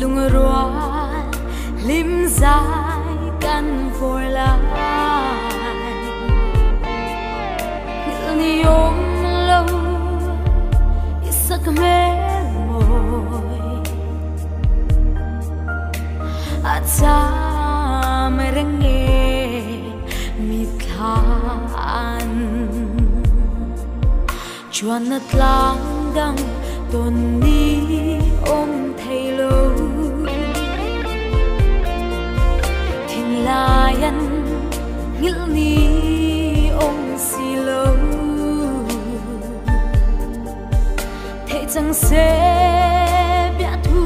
lung rua lim dài căn vội lại ni ôm lâu isak mê môi acha merenge mithan chuan nat lang dang ton ni ôm thầy lâu thiên layan ngil ni ôm si lâu thầy chẳng sẽ bia thu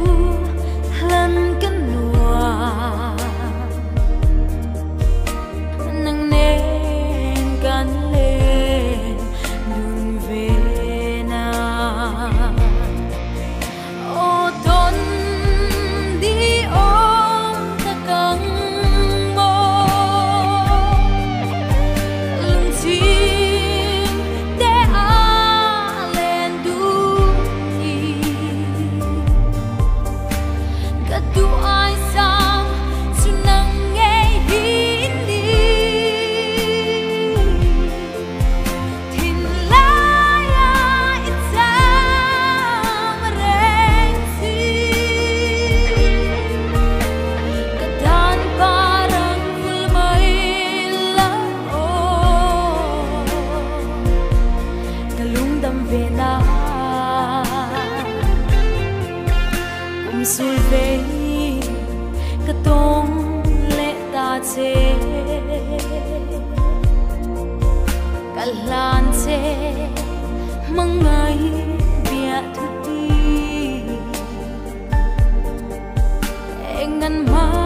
lần cân nua nâng nên gan lên đường về na ô tôn đi ôm ta căng mô lưng chim để á lên đu đi gạt du ai sang su nang nghe hin đi thiên lai ai ta mà reng si kedan parang ful mai la o kalung dam ve na kum sul ve katong le ta che kalan che mangai bia thu ti engan ma